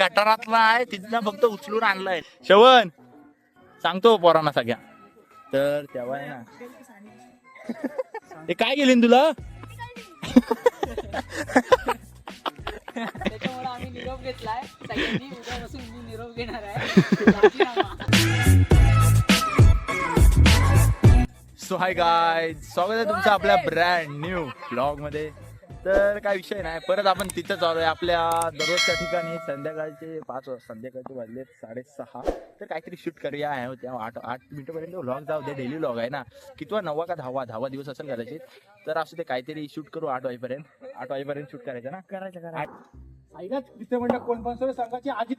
गटारातला आहे तिथनं फक्त उचलून आणलाय. श्रवण सांगतो पोरांना सगळ्या. तर तेव्हा आहे ना ते काय गेले तुला. त्याच्यामुळे आम्ही निरोप घेतलाय सगळ्यांनी. उद्यापासून मी निरोप घेणार आहे. सो हाय गाईज, स्वागत आहे तुमचं आपल्या ब्रँड न्यू ब्लॉग मध्ये. तर काय विषय नाही, परत आपण तिथं चालू आहे आपल्या दररोजच्या ठिकाणी. संध्याकाळचे 5 वाजता, संध्याकाळचे वाजले 6:30. तर काहीतरी शूट करूया आहे तेव्हा 8 मिनिटपर्यंत व्लॉग जाऊ दे. डेली व्लॉग आहे ना, कितवा 9वा का 10वा दिवस असेल कदाचित. तर असं ते काहीतरी शूट करू 8 वाजेपर्यंत शूट करायचं ना. करायचं मित्रमंडळ कोण पण सर सांगायची आजी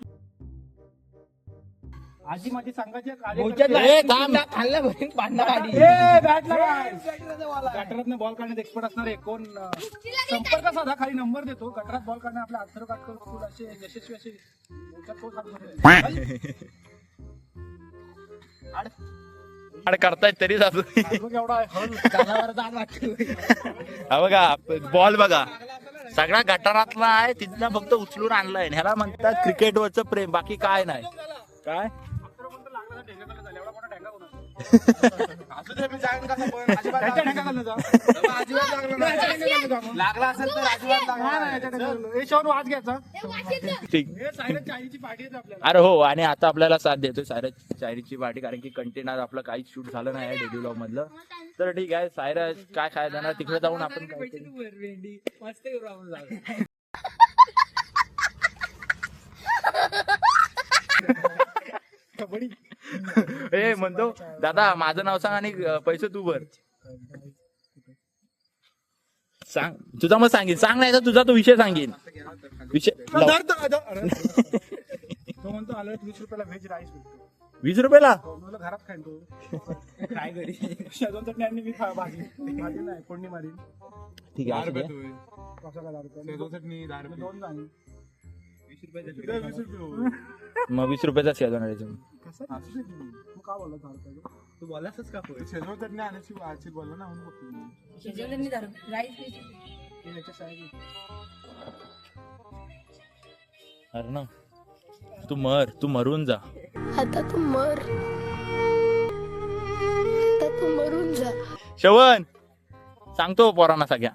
माझी सांगायची गटरात बॉल काढण्यात एक्सपर्ट असणार आहे कोण. संपर्क साधा, खाली नंबर देतो. गटरात बॉल काढणे आपल्या अथर्व काटकर स्कूल असे यशस्वी असे करतायत तरी जातो. एवढा हा बघा बॉल बघा, सगळा गटारातला आहे तिथनं फक्त उचलून आणलाय. ह्याला म्हणतात क्रिकेटवरचं प्रेम, बाकी काय नाही. काय लागला असेल तर वाज घ्यायचा. अरे हो, आणि आता आपल्याला साथ देतोय सायरज चायरीची पार्टी, कारण की कंटेनर आपलं काहीच शूट झालं नाही आहे डेली व्लॉग मधलं. तर ठीक आहे, सायरज काय खायला जाणार तिकडे जाऊन आपण ए म्हणतो दादा माझं नाव सांग आणि पैसे तू भर. सांग तुझा मग सांगेन, सांग नाही तर तुझा तो विषय सांगेन. विषय तो म्हणतो आलं 20 रुपयाला व्हेज राईस भेटतो. 20 रुपयाला मला घरात खाईन तो काय घरी शेजवान चटणी आणि मी भाजी नाही फोडणी मारीन. ठीक आहे, कसं काय 10 रुपये शेजवान चटणी 10 रुपये 2 जाईल. 20 रुपये मग 20 रुपयाचा शेजाणार कसं तू का बोलला 10 रुपये तू बोलासच का शेजवान चटणी आणायची आजची बोलला ना म्हणून अरे ना तू मरून जा आता तू मरून जा. श्रवण सांगतो पोरांना सगळ्या.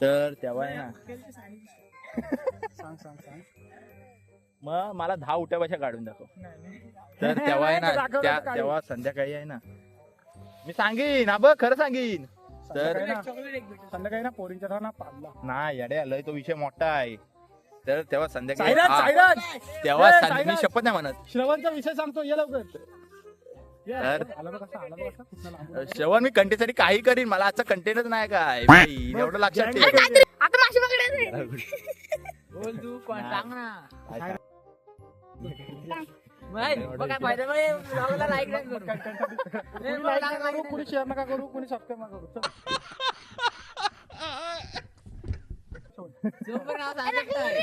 तर तेव्हा आहे ना सांग मग मला 10 उट्यापाशा काढून दाखव. तर तेव्हा आहे ना तेव्हा संध्याकाळी आहे ना मी सांगेन. हा बघ खरं सांगेन. तर संध्याकाळी ना पोरींच्या घरात ना पाडला नाही येडे आलोय, तो विषय मोठा आहे. तर तेव्हा संध्याकाळी तेव्हा मी शपथ नाही म्हणत. श्रवणचा विषय सांगतो ये लवकर. तर श्रवण मी कंटेसाठी काही करीन, मला आजचा कंटेनच नाही काय बाई, एवढं लक्षात ठेव. आता माशी पकडायचं. बोल तू कोण सांग ना. कुणी शेअर नका करू, कुणी सबस्क्राईब नका करू.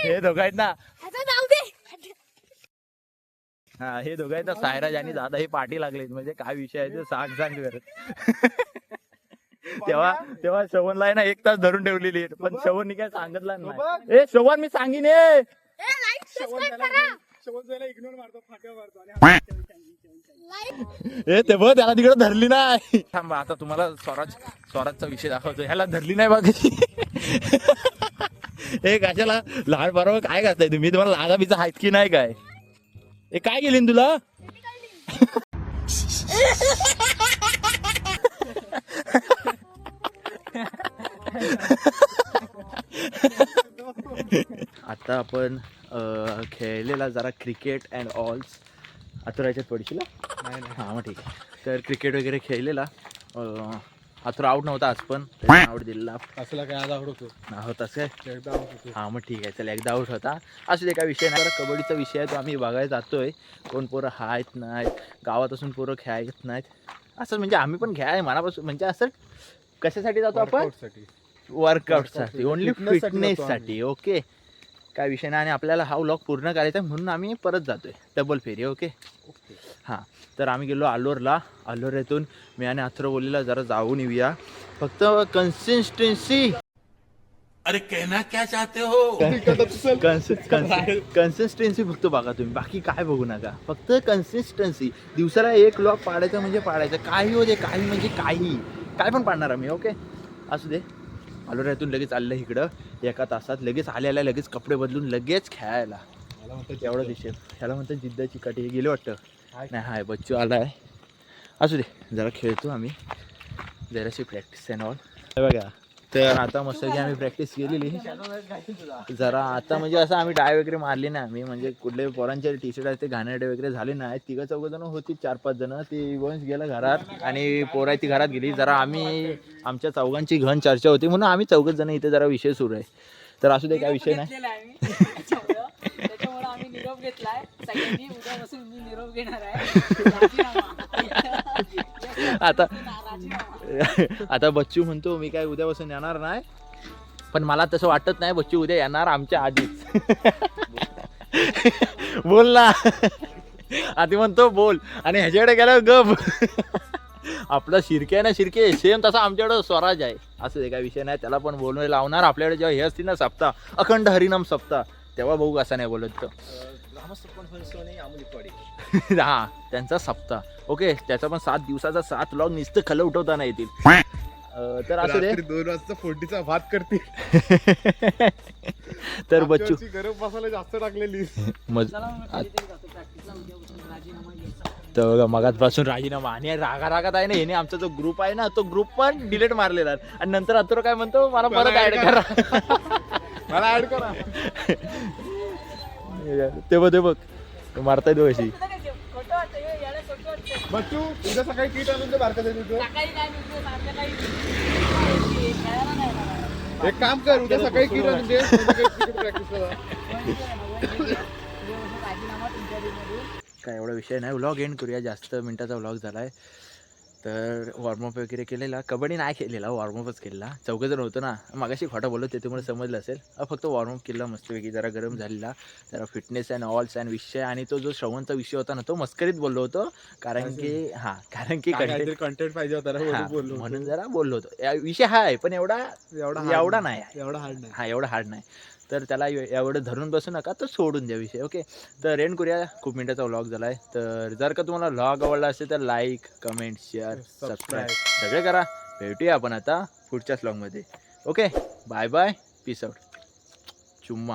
हे दोघं आहेत ना, आता जाऊ दे. हा हे दोघं आहेत ना, सायराज आणि दादा, हे पाठी लागलेत. म्हणजे काय विषय आहे ते सांग करत. तेव्हा श्रवणला आहे ना 1 तास धरून ठेवलेली, पण श्रवणनी काय सांगितलं नाही. ए श्रवण मी सांगीन ए इग्नोर मारतो, फाट्या मारतो ए ते बघ त्याला तिकडे धरली नाही. थांबा आता तुम्हाला स्वराजचा विषय दाखवतो. ह्याला धरली नाही बघ. हे कशाला लहान बरोबर काय करताय तुम्ही, तुम्हाला लागा बिचा आहेत की नाही काय. हे काय गेली तुला. आता आपण खेळलेला जरा क्रिकेट अँड ऑल्स. आतुर याच्यात पडशील हा मग ठीक आहे. तर क्रिकेट वगैरे खेळलेला. आतुर आऊट नव्हता आज, पण आऊट दिलेला असला काय आज आवडतो होताच काय. हा मग ठीक आहे, चला एकदा आऊट होता. असू दे काय विषय नाही. कबड्डीचा विषय आहे तो आम्ही बघायला जातोय. कोण पोरं आहेत नाहीत, गावात असून पोरं खेळायत नाहीत. असं म्हणजे आम्ही पण खेळाय मनापासून, म्हणजे असं कशासाठी जातो आपण, वर्कआउटसाठी, ओनली फिटनेससाठी. ओके काय विषय नाही. आणि आपल्याला हा व्लॉग पूर्ण करायचा म्हणून आम्ही परत जातोय डबल फेरी. ओके हां, तर आम्ही गेलो आलोरला. आलोर येथून मी आणि अथर्व बोललेला जरा जाऊन येऊया, फक्त कन्सिस्टन्सी कन्सिस्टन्सी फक्त बघा तुम्ही, बाकी काय बघू नका, फक्त कन्सिस्टन्सी. दिवसाला एक व्लॉग पाडायचं म्हणजे पाडायचं, काही हो दे, काही म्हणजे काही, काय पण पाडणार आम्ही. ओके, असू दे. आलो राहतून लगेच आलेलं इकडं एका तासात, लगेच आलेला, लगेच कपडे बदलून लगेच खेळायला. एवढा दिसेल ह्याला म्हणतात जिद्दाची काठी. हे गेले वाटतं नाही, हाय बच्चू आला आहे. असू दे, जरा खेळतो आम्ही, जराशी प्रॅक्टिस अँड ऑल. बघा, तर आता मस्त की आम्ही प्रॅक्टिस केलेली जरा. आता म्हणजे असं आम्ही डाय वगैरे मारली नाही आम्ही, म्हणजे कुठले पोरांचे टी शर्ट आहेत ते घाणेरडे वगैरे झाले नाही. 3-4 जण होती, 4-5 जण. ती वंश गेला घरात आणि पोरा ती घरात गेली. जरा आम्ही आमच्या चौघांची घन चर्चा होती म्हणून आम्ही 4 जण इथे जरा विषय सुरू आहे. तर असू दे, काय विषय नाही. त्याच्यामुळे आम्ही निरोप घेतलाय सगळ्यांनी. उद्यापासून मी निरोप घेणार आहे. आता बच्चू म्हणतो मी काय उद्यापासून येणार नाही, पण मला तसं वाटत नाही. बच्चू उद्या येणार आमच्या आधीच. बोल ना. आधी म्हणतो बोल आणि ह्याच्याकडे गेल्यावर गप. आपला शिर्के आहे ना, शिर्के सेम तसा आमच्याकडं स्वराज आहे. असं ते काय विषय नाही, त्याला पण बोलून लावणार. आपल्याकडे जेव्हा हे असतील ना सप्ताह, अखंड हरिनाम सप्ताह, तेव्हा बघू असा नाही बोलत तो. हा, त्यांचा सप्ताह. ओके, त्याचा पण 7 दिवसाचा 7 व्लॉग नुसतं खलं उठवताना येतील. तर असं दे, 2 वाजता फोडीचा भात करतील. तर बच्चू गरम मसाला जास्त टाकलेली. तर बघा, मगाचपासून राजीनामा आणि रागात आहे ना. याने आमचा जो ग्रुप आहे ना, तो ग्रुप पण डिलीट मारलेला आहे. आणि नंतर अथुरा काय म्हणतो, मला परत ऍड करा. मला ऍड करा. ते बघ मारताय तो कशी. खोटं वाटतं याला, खोटं वाटतं. बच्चू उद्या सकाळी किट आणून दे बारकाच्या तिथं. सकाळी काय नव्हतं, संध्याकाळी खेळायला नाही येणार. एक काम कर, उद्या सकाळी किट आणून दे. प्रॅक्टिस करा. राजीनामा तुमच्या टीममधून. काय एवढा विषय नाही. व्लॉग एंड करूया, जास्त मिनिटाचा व्लॉग झाला आहे. तर वॉर्मअप वगैरे केलेला, कबड्डी नाही खेळलेला, वॉर्मअपच केलेला. 4 जण होतो ना, मागाशी खोटा बोललो त्याच्यामुळे समजलं असेल. फक्त वॉर्मअप केला मस्तपैकी, जरा गरम झालेला, जरा फिटनेस अँड ऑल्स अँड विषय. आणि तो जो श्रवणचा विषय होता ना, तो मस्करीत बोललो होतो, कारण की कंटेंट पाहिजे होता ना, म्हणून बोललो. म्हणून जरा बोललो होतो. विषय हा आहे, पण एवढा नाही. एवढा हार्ड नाही. हा, एवढा हार्ड नाही. तर त्याला एवढं धरून बसू नका, तर सोडून द्या विषय. ओके, तर एंड करूया. खूप मिनिटाचा व्लॉग झाला आहे. तर जर का तुम्हाला व्लॉग आवडला असेल तर लाईक, कमेंट, शेअर, सबस्क्राईब सगळे करा. भेटूया आपण आता पुढच्याच व्लॉगमध्ये. Okay, bye bye, peace out, चुम्मा.